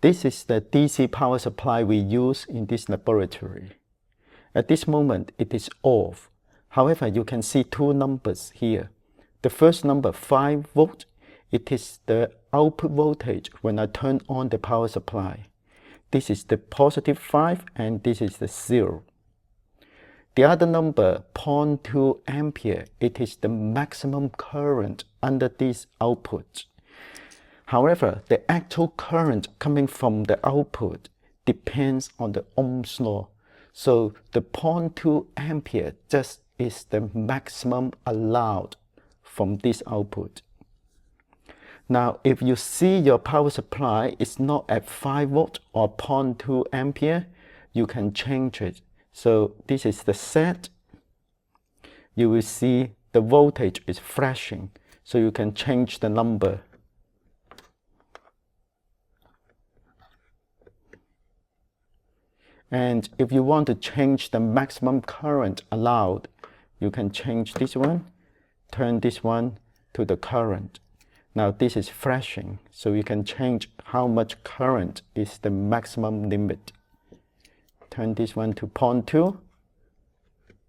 This is the DC power supply we use in this laboratory. At this moment, it is off. However, you can see two numbers here. The first number, 5 volt, it is the output voltage when I turn on the power supply. This is the positive 5 and this is the 0. The other number, 0.2 ampere, it is the maximum current under this output. However, the actual current coming from the output depends on the Ohm's law. So the 0.2 ampere just is the maximum allowed from this output. Now, if you see your power supply is not at 5 volt or 0.2 ampere, you can change it. So this is the set. You will see the voltage is flashing. So you can change the number. And if you want to change the maximum current allowed, you can change this one, turn this one to the current. Now this is flashing, so you can change how much current is the maximum limit. Turn this one to 0.2,